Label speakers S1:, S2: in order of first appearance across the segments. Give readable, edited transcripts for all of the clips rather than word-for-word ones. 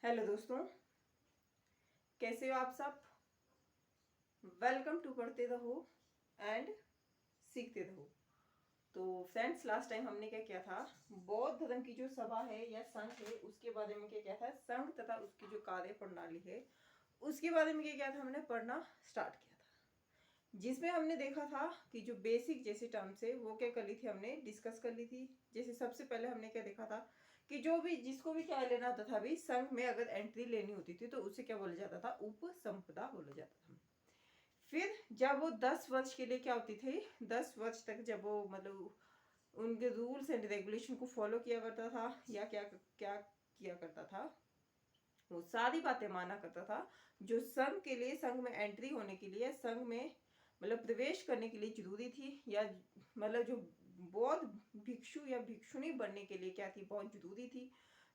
S1: Hello दोस्तों, कैसे हो आप सब। वेलकम टू पढ़ते रहो एंड सीखते रहो। तो फ्रेंड्स, लास्ट टाइम हमने क्या किया था, बौद्ध धर्म की जो सभा है या संघ है उसके बारे में क्या किया था, संघ तथा उसकी जो कार्य प्रणाली है उसके बारे में क्या किया था, हमने पढ़ना स्टार्ट किया था। जिसमें हमने देखा था कि जो बेसिक जैसे टर्म्स है वो क्या कर ली थी, हमने डिस्कस कर ली थी। जैसे सबसे पहले हमने क्या देखा था कि जो भी जिसको भी क्या लेना होता था, भी संघ में अगर एंट्री लेनी होती थी तो उसे क्या बोला जाता था, उपसंपदा बोला जाता था। फिर जब वो 10 वर्ष के लिए क्या होती थी, 10 वर्ष तक जब वो मतलब उनके रूल्स एंड रेगुलेशन को फॉलो किया करता था या क्या क्या किया करता था, वो सारी बातें माना करता था जो संघ के लिए, संघ में एंट्री होने के लिए, संघ में मतलब प्रवेश करने के लिए जरूरी थी, या मतलब जो बौद्ध भिक्षु या भिक्षुणी बनने के लिए क्या थी, बहुत जरूरी थी।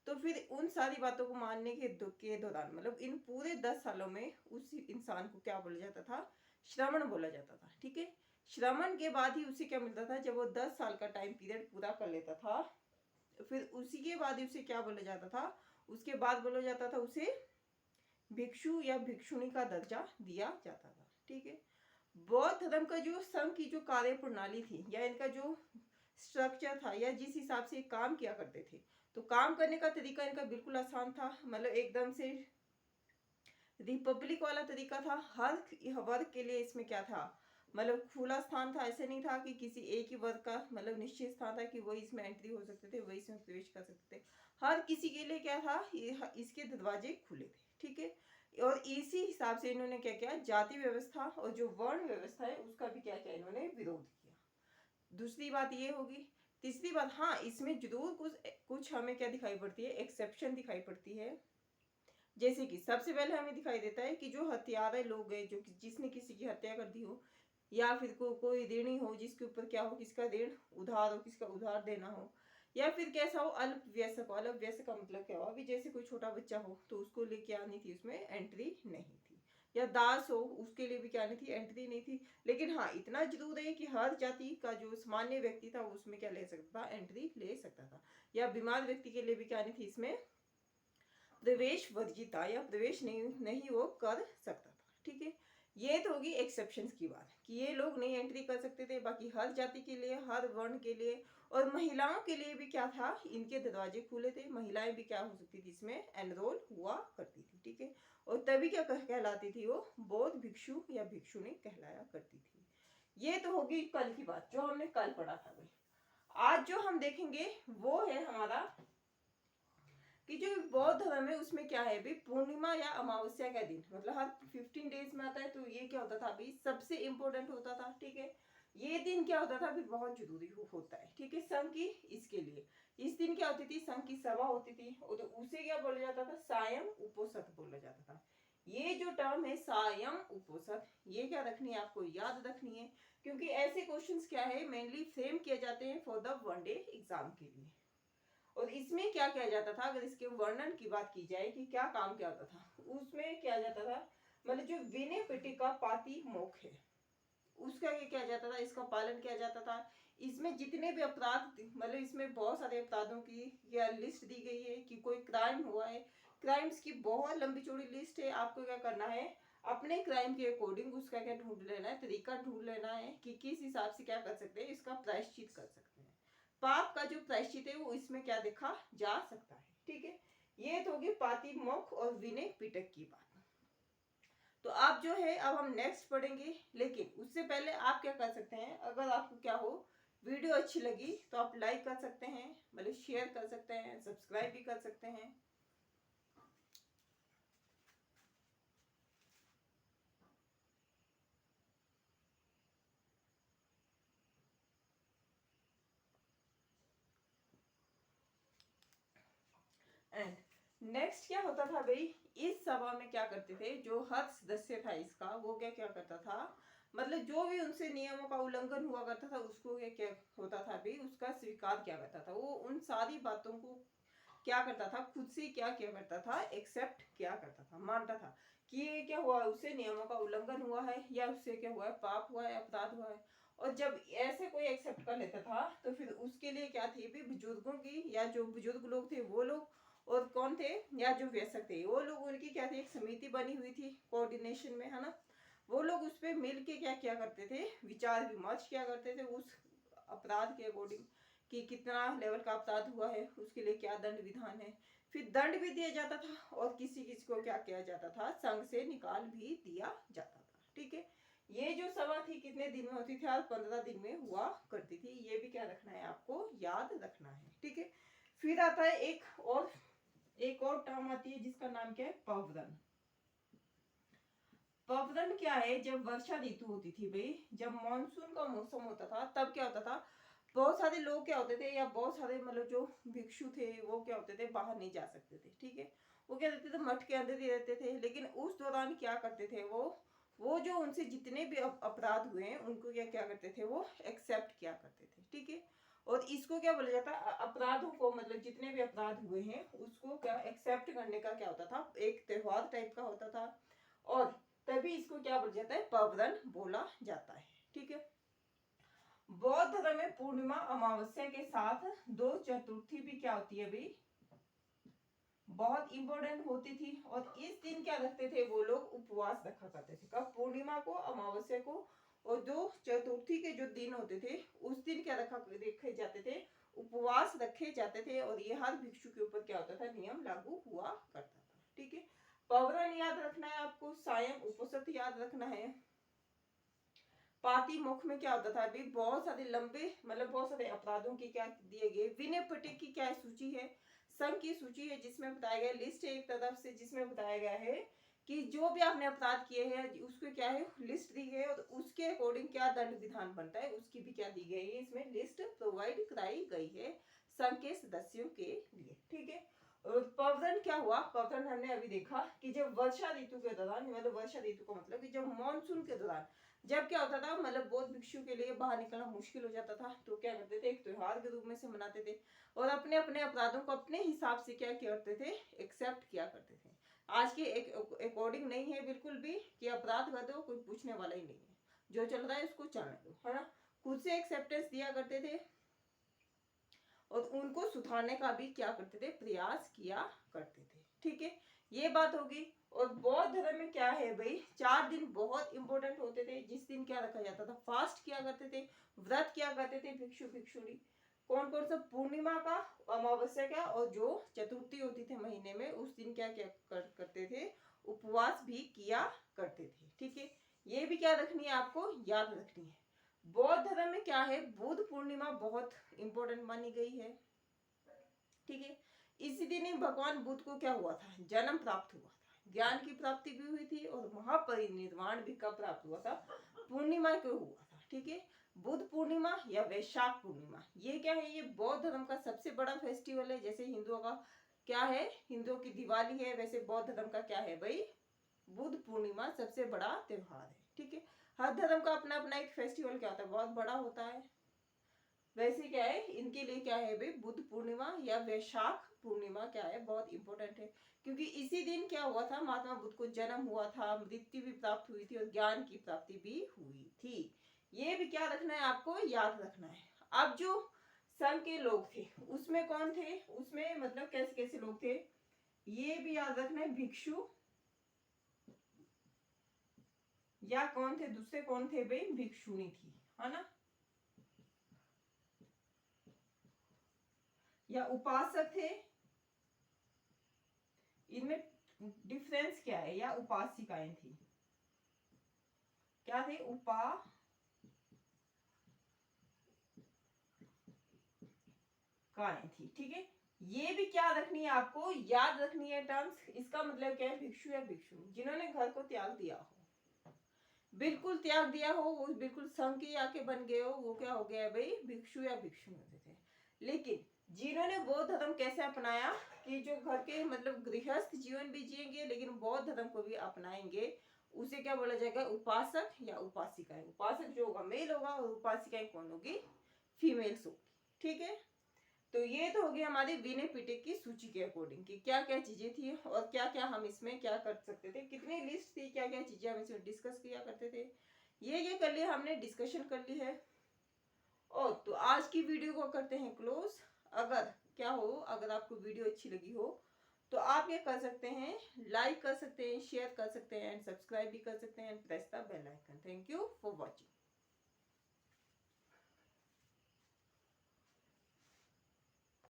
S1: तो फिर उन सारी बातों को मानने के दौरान मतलब इन पूरे 10 सालों में उस इंसान को क्या बोला जाता था, श्रवण बोला जाता था। ठीक है, श्रवण के बाद ही उसे क्या मिलता था, जब वो 10 साल का टाइम पीरियड पूरा कर लेता था, फिर उसी के बाद ही उसे क्या बोला जाता था, उसके बाद बोला जाता था उसे भिक्षु या भिक्षुणी का दर्जा दिया जाता था। ठीक है, बौद्ध धर्म का जो संघ की जो कार्य प्रणाली थी या इनका जो स्ट्रक्चर था या जिस हिसाब से काम किया करते थे, तो काम करने का तरीका इनका बिल्कुल आसान था। मतलब एकदम से रिपब्लिक वाला तरीका था। हर वर्ग के लिए इसमें क्या था, मतलब खुला स्थान था। ऐसे नहीं था कि किसी एक ही वर्ग का मतलब निश्चित स्थान था कि वही इसमें एंट्री हो सकते थे, वही इसमें प्रवेश कर सकते थे। हर किसी के लिए क्या था, इसके दरवाजे खुले थे। ठीक है, और इसी हिसाब से इन्होंने क्या किया, जाति व्यवस्था और जो वर्ण व्यवस्था है उसका भी क्या किया, इन्होंने विरोध किया। दूसरी बात ये होगी। तीसरी बात, हाँ इसमें जरूर कुछ कुछ हमें क्या दिखाई पड़ती है, एक्सेप्शन दिखाई पड़ती है। जैसे कि सबसे पहले हमें दिखाई देता है कि जो हत्यारे लोग हैं, जो जिसने किसी की हत्या कर दी हो, या फिर कोई ऋणी हो जिसके ऊपर क्या हो, किसका ऋण उधार हो, किसका उधार देना हो, या फिर कैसा हो, अल्प व्यसक हो। अल्प व्यसक का मतलब क्या हो, अभी जैसे कोई छोटा बच्चा हो तो उसको लेके आनी थी, उसमें एंट्री नहीं थी। या दास हो, उसके लिए भी क्या नहीं थी, एंट्री नहीं थी। लेकिन हाँ इतना जरूर है कि हर जाति का जो सामान्य व्यक्ति था उसमें क्या ले सकता था, एंट्री ले सकता था। या बीमार व्यक्ति के लिए भी क्या नहीं थी, इसमें प्रवेश वर्जित था या प्रवेश नहीं वो कर सकता था। ठीक है, ये तो होगी एक्सेप्शंस की बात कि ये लोग नहीं एंट्री कर सकते थे। बाकी हर जाति के लिए, हर वर्ण के लिए और महिलाओं के लिए भी क्या था, इनके दरवाजे खुले थे। महिलाएं भी क्या हो सकती थी, इसमें एनरोल हुआ करती थी। ठीक है, और तभी क्या कहलाती थी, वो बौद्ध भिक्षु या भिक्षुणी कहलाया करती थी। ये तो होगी कल की बात जो हमने कल पढ़ा था भाई। आज जो हम देखेंगे वो है हमारा कि जो बौद्ध धर्म है उसमें क्या है भी, पूर्णिमा या अमावस्या का दिन मतलब हर 15 डेज में आता है। तो ये क्या होता था अभी, सबसे इंपॉर्टेंट होता था। ठीक है, ये दिन क्या होता था अभी, बहुत जरूरी होता है। ठीक है, संघ की इसके लिए इस दिन क्या होती थी, संघ की सभा होती थी, और तो उसे क्या बोला जाता था, सायं उपोषद बोला जाता था। ये जो टर्म है सायं उपोषद, ये क्या रखनी है, आपको याद रखनी है, क्योंकि ऐसे क्वेश्चंस क्या है मेनली फ्रेम किए जाते हैं for the one day exam के लिए। और इसमें क्या किया जाता था, अगर इसके वर्णन की बात की जाए कि क्या काम किया जाता था, उसमें किया जाता था मतलब जो विनय पिटिका पाति मोक्ष है उसका ये किया जाता था, इसका पालन किया जाता था। इसमें जितने भी अपराध मतलब इसमें बहुत सारे अपराधों की या लिस्ट दी गई है कि कोई क्राइम हुआ है, क्राइम्स की बहुत लंबी चौड़ी लिस्ट है। आपको क्या करना है, अपने क्राइम के अकॉर्डिंग उसका क्या ढूंढ लेना है, तरीका ढूंढ लेना है कि किस हिसाब से क्या कर सकते हैं, इसका प्रायश्चित कर सकते हैं। पाप का जो प्रायश्चित है वो इसमें क्या देखा जा सकता है। ठीक है, ये तो होगी पाति मोक्ष और विनय पिटक की बात। तो आप जो है अब हम नेक्स्ट पढ़ेंगे, लेकिन उससे पहले आप क्या कर सकते हैं, अगर आपको क्या हो वीडियो अच्छी लगी तो आप लाइक कर सकते हैं, मतलब शेयर कर सकते हैं, सब्सक्राइब भी कर सकते हैं। एंड नेक्स्ट क्या होता था भाई, इस सभा में क्या करते थे, जो हर सदस्य था इसका वो क्या क्या करता था, मतलब जो भी उनसे नियमों का उल्लंघन हुआ करता था उसको क्या क्या होता था भाई, उसका स्वीकार किया करता था। वो उन सारी बातों को क्या करता था, खुद से क्या क्या करता था, एक्सेप्ट क्या करता था, मानता था कि ये क्या हुआ, उससे नियमों का उल्लंघन हुआ है या उससे क्या हुआ है, पाप हुआ है, अपराध हुआ है। और जब ऐसे कोई एक्सेप्ट कर लेता था तो फिर उसके लिए क्या थी भी, बुजुर्गों की या जो बुजुर्ग लोग थे वो लोग और कौन थे, या जो व्यसक थे, वो लोग उनकी क्या थी, एक समिति बनी हुई थी कोऑर्डिनेशन में, है ना। वो लोग उस पर मिल के क्या क्या करते थे, विचार विमर्श क्या करते थे उस अपराध के अकॉर्डिंग कि कितना लेवल का अपराध हुआ है, उसके लिए क्या दंड विधान है। फिर दंड भी दिया जाता था और किसी किसी को क्या किया जाता था, संघ से निकाल भी दिया जाता था। ठीक है, ये जो सभा थी कितने दिन में होती थी, 15 दिन में हुआ करती थी। ये भी क्या रखना है, आपको याद रखना है। ठीक है, फिर आता है एक और टर्म आती है जिसका नाम क्या है, पवदन। पवदन क्या है, जब वर्षा ऋतु होती थी भाई, जब मानसून का मौसम होता था, तब क्या होता था, बहुत सारे लोग क्या होते थे, या बहुत सारे मतलब जो भिक्षु थे वो क्या होते थे, बाहर नहीं जा सकते थे। ठीक है, वो क्या रहते थे, मठ के अंदर ही रहते थे। लेकिन उस दौरान क्या करते थे, वो जो उनसे जितने भी अपराध हुए हैं उनको क्या क्या करते थे, वो एक्सेप्ट किया करते थे। ठीक है, और इसको क्या बोला जाता है, अपराधों को, मतलब जितने भी अपराध हुए हैं उसको क्या एक्सेप्ट करने का क्या होता था, एक त्योहार टाइप का होता था, और तभी इसको क्या बोला जाता है, पवदन बोला जाता है। ठीक है, बौद्ध धर्म में पूर्णिमा अमावस्या के साथ दो चतुर्थी भी क्या होती है भाई, बहुत इंपॉर्टेंट होती थी। और इस दिन क्या रखते थे, वो लोग उपवास रखा करते थे, कब, पूर्णिमा को, अमावस्या को, और दो चतुर्थी के जो दिन होते थे उस दिन क्या रखे जाते थे, उपवास रखे जाते थे। और ये हर भिक्षु के ऊपर क्या होता था, नियम लागू हुआ करता था। ठीक है, पवरन याद रखना है आपको, सायं उपसत याद रखना है। पाती मुख में क्या होता था, अभी बहुत सारे लंबे, मतलब बहुत सारे अपराधों की क्या दिए गए, विनय पिटक की क्या सूची है, संघ की सूची है, जिसमें बताया गया, लिस्ट है एक तरफ से, जिसमें बताया गया है कि जो भी आपने अपराध किए हैं उसको क्या है, लिस्ट दी है, और उसके अकॉर्डिंग क्या दंड विधान बनता है उसकी भी क्या दी गई है, इसमें लिस्ट प्रोवाइड कराई गई है संघ के सदस्यों के लिए। ठीक है, पवदन क्या हुआ, पवदन हमने अभी देखा कि जब वर्षा ऋतु के दौरान, मतलब वर्षा ऋतु का मतलब कि जब मानसून के दौरान, जब क्या होता था, मतलब बौद्ध भिक्षु के लिए बाहर निकलना मुश्किल हो जाता था, तो क्या करते थे, एक त्योहार के रूप में से मनाते थे, और अपने अपने अपराधों को अपने हिसाब से क्या करते थे, एक्सेप्ट किया करते थे। आज के एक अकॉर्डिंग नहीं है बिल्कुल भी कि अपराध कर दो, कोई पूछने वाला ही नहीं है, जो चल रहा है उसको चलने दो, है ना। खुद से एक्सेप्टेंस दिया करते थे और उनको सुधारने का भी क्या करते थे, प्रयास किया करते थे। ठीक है, ये बात होगी। और बौद्ध धर्म में क्या है भाई, 4 दिन बहुत इंपॉर्टेंट होते थे, जिस दिन क्या रखा जाता था, फास्ट किया करते थे, व्रत किया करते थे भिक्षु भिक्षुणी। कौन कौन सा, पूर्णिमा का, अमावस्या का, और जो चतुर्थी होती थी महीने में उस दिन क्या क्या करते थे, उपवास भी किया करते थे। ठीक है, ये भी क्या रखनी है, आपको याद रखनी है। बौद्ध धर्म में क्या है, बुद्ध पूर्णिमा बहुत इंपॉर्टेंट मानी गई है। ठीक है, इसी दिन ही भगवान बुद्ध को क्या हुआ था, जन्म प्राप्त हुआ था, ज्ञान की प्राप्ति भी हुई थी, और महापरिनिर्वाण भी कब प्राप्त हुआ था, पूर्णिमा को हुआ था। ठीक है, बुद्ध पूर्णिमा या वैशाख पूर्णिमा, ये क्या है, ये बौद्ध धर्म का सबसे बड़ा फेस्टिवल है। जैसे हिंदुओं का क्या है, हिंदुओं की दिवाली है, वैसे बौद्ध धर्म का क्या है भाई, बुद्ध पूर्णिमा सबसे बड़ा त्योहार है। ठीक है, हर धर्म का अपना अपना एक फेस्टिवल क्या होता है, बहुत बड़ा होता है। वैसे क्या है, इनके लिए क्या है भाई, बुद्ध पूर्णिमा या वैशाख पूर्णिमा क्या है, बहुत इंपॉर्टेंट है, क्योंकि इसी दिन क्या हुआ था, महात्मा बुद्ध को जन्म हुआ था, मृत्यु भी प्राप्त हुई थी, और ज्ञान की प्राप्ति भी हुई थी। ये भी क्या रखना है, आपको याद रखना है। अब जो संघ के लोग थे उसमें कौन थे, उसमें मतलब कैसे कैसे लोग थे, ये भी याद रखना है। भिक्षु, या कौन थे, दूसरे कौन थे भाई, भिक्षुणी थी, है ना, या उपासक थे। इनमें डिफरेंस क्या है, या उपासिकाएं थी, क्या थे, उपासिकाएं थी। ठीक है, ये भी क्या रखनी है, आपको याद रखनी है टर्म्स। इसका मतलब क्या है, भिक्षु या भिक्षु जिन्होंने घर को त्याग दिया हो, बिल्कुल त्याग दिया हो, वो बिल्कुल संघ के आके बन गए हो, वो क्या हो गया भाई, भिक्षु या भिक्षु होते थे। लेकिन जिन्होंने बौद्ध धर्म कैसे अपनाया, कि जो घर के मतलब गृहस्थ जीवन भी जिएंगे लेकिन बौद्ध धर्म को भी अपनाएंगे, उसे क्या बोला जाएगा, उपासक या उपासिकाएं। उपासक जो होगा मेल होगा, और उपासिकाएं कौन होगी, फीमेल्स होगी। ठीक है, तो ये तो होगी हमारी विनय पिटक की सूची के अकॉर्डिंग कि क्या क्या चीजें थी और क्या क्या हम इसमें क्या कर सकते थे, कितनी लिस्ट थी, क्या क्या चीजें हम इसमें डिस्कस किया करते थे, ये कर लिया हमने, डिस्कशन कर ली है। और तो आज की वीडियो को करते हैं क्लोज। अगर क्या हो, अगर आपको वीडियो अच्छी लगी हो तो आप ये कर सकते हैं, लाइक कर सकते हैं, शेयर कर सकते हैं एंड सब्सक्राइब भी कर सकते हैं and press the bell icon. Thank you for watching.